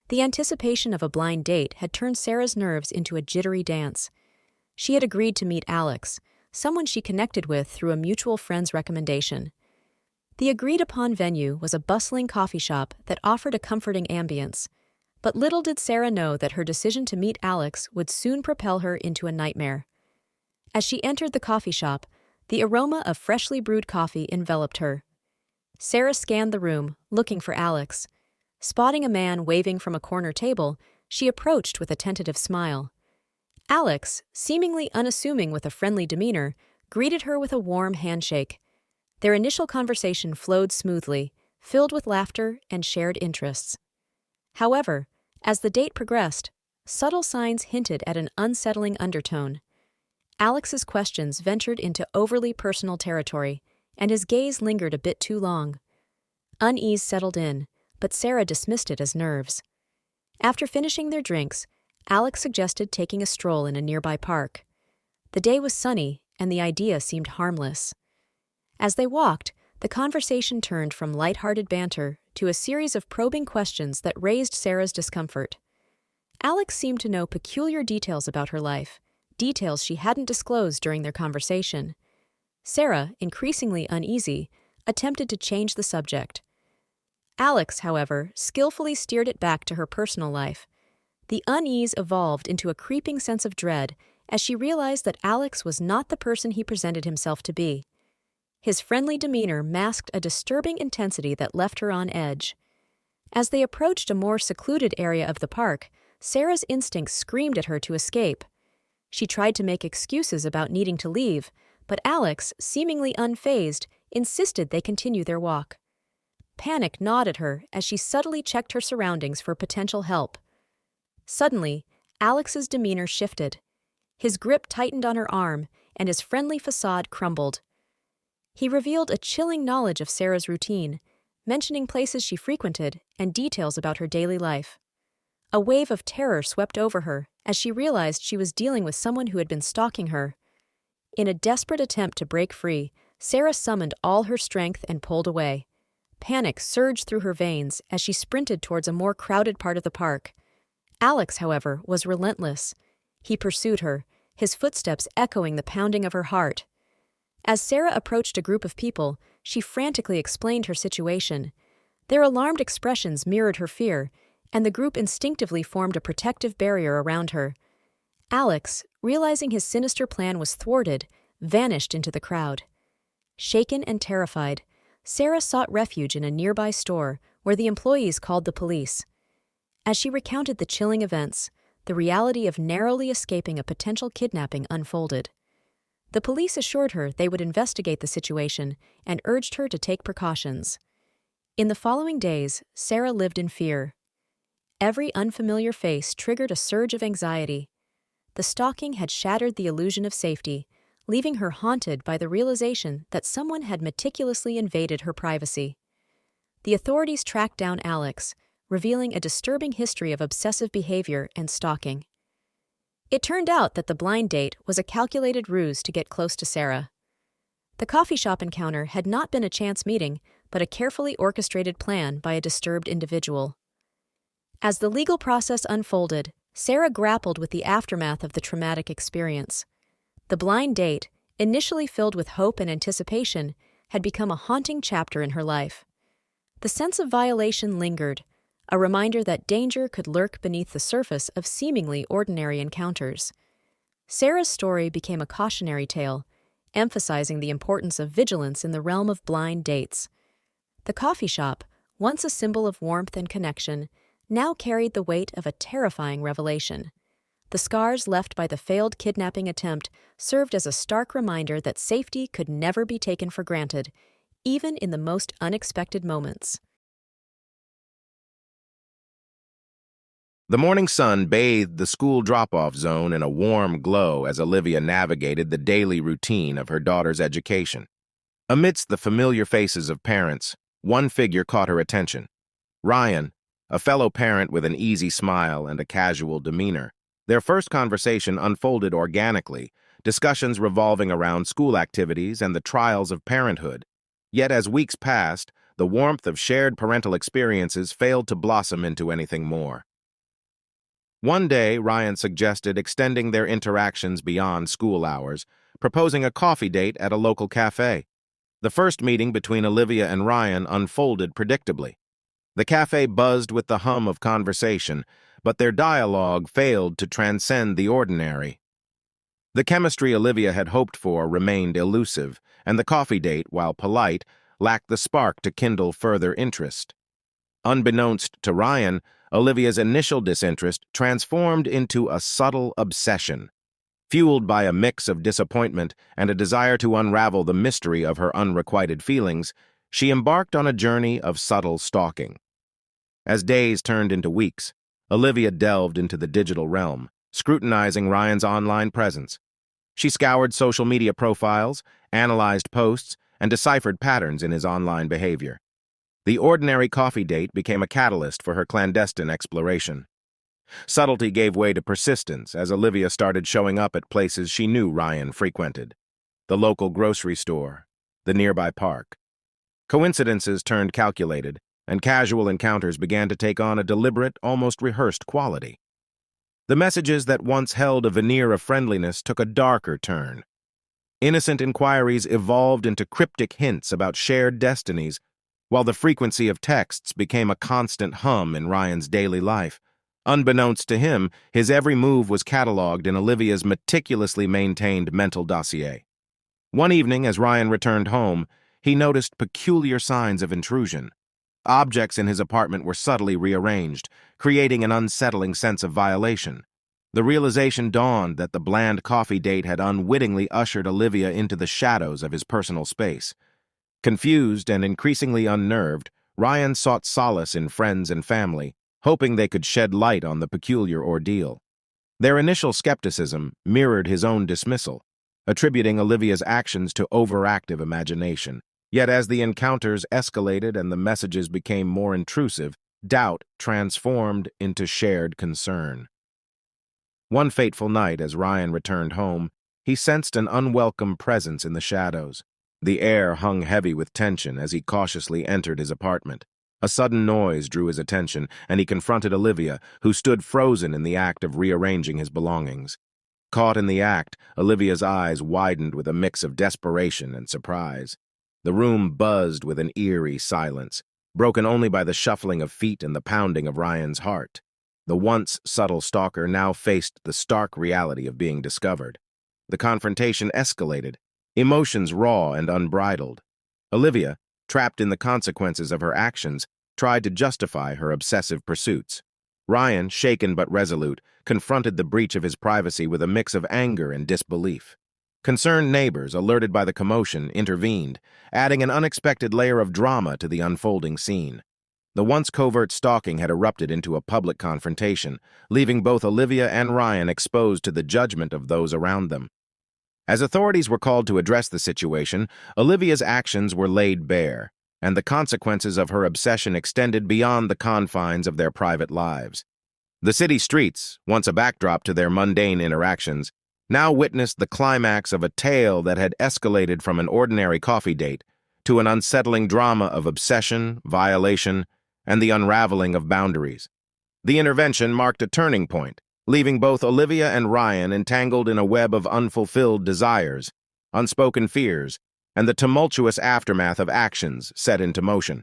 The anticipation of a blind date had turned Sarah's nerves into a jittery dance. She had agreed to meet Alex, someone she connected with through a mutual friend's recommendation. The agreed-upon venue was a bustling coffee shop that offered a comforting ambience, but little did Sarah know that her decision to meet Alex would soon propel her into a nightmare. As she entered the coffee shop, the aroma of freshly brewed coffee enveloped her. Sarah scanned the room, looking for Alex. Spotting a man waving from a corner table, she approached with a tentative smile. Alex, seemingly unassuming with a friendly demeanor, greeted her with a warm handshake. Their initial conversation flowed smoothly, filled with laughter and shared interests. However, as the date progressed, subtle signs hinted at an unsettling undertone. Alex's questions ventured into overly personal territory, and his gaze lingered a bit too long. Unease settled in, but Sarah dismissed it as nerves. After finishing their drinks, Alex suggested taking a stroll in a nearby park. The day was sunny, and the idea seemed harmless. As they walked, the conversation turned from light-hearted banter to a series of probing questions that raised Sarah's discomfort. Alex seemed to know peculiar details about her life, details she hadn't disclosed during their conversation. Sarah, increasingly uneasy, attempted to change the subject. Alex, however, skillfully steered it back to her personal life. The unease evolved into a creeping sense of dread as she realized that Alex was not the person he presented himself to be. His friendly demeanor masked a disturbing intensity that left her on edge. As they approached a more secluded area of the park, Sarah's instincts screamed at her to escape. She tried to make excuses about needing to leave, but Alex, seemingly unfazed, insisted they continue their walk. Panic gnawed at her as she subtly checked her surroundings for potential help. Suddenly, Alex's demeanor shifted. His grip tightened on her arm, and his friendly facade crumbled. He revealed a chilling knowledge of Sarah's routine, mentioning places she frequented and details about her daily life. A wave of terror swept over her as she realized she was dealing with someone who had been stalking her. In a desperate attempt to break free, Sarah summoned all her strength and pulled away. Panic surged through her veins as she sprinted towards a more crowded part of the park. Alex, however, was relentless. He pursued her, his footsteps echoing the pounding of her heart. As Sarah approached a group of people, she frantically explained her situation. Their alarmed expressions mirrored her fear, and the group instinctively formed a protective barrier around her. Alex, realizing his sinister plan was thwarted, vanished into the crowd. Shaken and terrified, Sarah sought refuge in a nearby store where the employees called the police. As she recounted the chilling events, the reality of narrowly escaping a potential kidnapping unfolded. The police assured her they would investigate the situation and urged her to take precautions. In the following days, Sarah lived in fear. Every unfamiliar face triggered a surge of anxiety. The stalking had shattered the illusion of safety, leaving her haunted by the realization that someone had meticulously invaded her privacy. The authorities tracked down Alex, revealing a disturbing history of obsessive behavior and stalking. It turned out that the blind date was a calculated ruse to get close to Sarah. The coffee shop encounter had not been a chance meeting, but a carefully orchestrated plan by a disturbed individual. As the legal process unfolded, Sarah grappled with the aftermath of the traumatic experience. The blind date, initially filled with hope and anticipation, had become a haunting chapter in her life. The sense of violation lingered, a reminder that danger could lurk beneath the surface of seemingly ordinary encounters. Sarah's story became a cautionary tale, emphasizing the importance of vigilance in the realm of blind dates. The coffee shop, once a symbol of warmth and connection, now carried the weight of a terrifying revelation. The scars left by the failed kidnapping attempt served as a stark reminder that safety could never be taken for granted, even in the most unexpected moments. The morning sun bathed the school drop-off zone in a warm glow as Olivia navigated the daily routine of her daughter's education. Amidst the familiar faces of parents, one figure caught her attention. Ryan, a fellow parent with an easy smile and a casual demeanor. Their first conversation unfolded organically, discussions revolving around school activities and the trials of parenthood. Yet as weeks passed, the warmth of shared parental experiences failed to blossom into anything more. One day, Ryan suggested extending their interactions beyond school hours, proposing a coffee date at a local cafe. The first meeting between Olivia and Ryan unfolded predictably. The cafe buzzed with the hum of conversation, but their dialogue failed to transcend the ordinary. The chemistry Olivia had hoped for remained elusive, and the coffee date, while polite, lacked the spark to kindle further interest. Unbeknownst to Ryan, Olivia's initial disinterest transformed into a subtle obsession. Fueled by a mix of disappointment and a desire to unravel the mystery of her unrequited feelings, she embarked on a journey of subtle stalking. As days turned into weeks, Olivia delved into the digital realm, scrutinizing Ryan's online presence. She scoured social media profiles, analyzed posts, and deciphered patterns in his online behavior. The ordinary coffee date became a catalyst for her clandestine exploration. Subtlety gave way to persistence as Olivia started showing up at places she knew Ryan frequented: the local grocery store, the nearby park. Coincidences turned calculated, and casual encounters began to take on a deliberate, almost rehearsed quality. The messages that once held a veneer of friendliness took a darker turn. Innocent inquiries evolved into cryptic hints about shared destinies, while the frequency of texts became a constant hum in Ryan's daily life. Unbeknownst to him, his every move was cataloged in Olivia's meticulously maintained mental dossier. One evening, as Ryan returned home, he noticed peculiar signs of intrusion. Objects in his apartment were subtly rearranged, creating an unsettling sense of violation. The realization dawned that the bland coffee date had unwittingly ushered Olivia into the shadows of his personal space. Confused and increasingly unnerved, Ryan sought solace in friends and family, hoping they could shed light on the peculiar ordeal. Their initial skepticism mirrored his own dismissal, attributing Olivia's actions to overactive imagination. Yet as the encounters escalated and the messages became more intrusive, doubt transformed into shared concern. One fateful night, as Ryan returned home, he sensed an unwelcome presence in the shadows. The air hung heavy with tension as he cautiously entered his apartment. A sudden noise drew his attention, and he confronted Olivia, who stood frozen in the act of rearranging his belongings. Caught in the act, Olivia's eyes widened with a mix of desperation and surprise. The room buzzed with an eerie silence, broken only by the shuffling of feet and the pounding of Ryan's heart. The once subtle stalker now faced the stark reality of being discovered. The confrontation escalated, emotions raw and unbridled. Olivia, trapped in the consequences of her actions, tried to justify her obsessive pursuits. Ryan, shaken but resolute, confronted the breach of his privacy with a mix of anger and disbelief. Concerned neighbors, alerted by the commotion, intervened, adding an unexpected layer of drama to the unfolding scene. The once covert stalking had erupted into a public confrontation, leaving both Olivia and Ryan exposed to the judgment of those around them. As authorities were called to address the situation, Olivia's actions were laid bare, and the consequences of her obsession extended beyond the confines of their private lives. The city streets, once a backdrop to their mundane interactions, now witnessed the climax of a tale that had escalated from an ordinary coffee date to an unsettling drama of obsession, violation, and the unraveling of boundaries. The intervention marked a turning point, leaving both Olivia and Ryan entangled in a web of unfulfilled desires, unspoken fears, and the tumultuous aftermath of actions set into motion.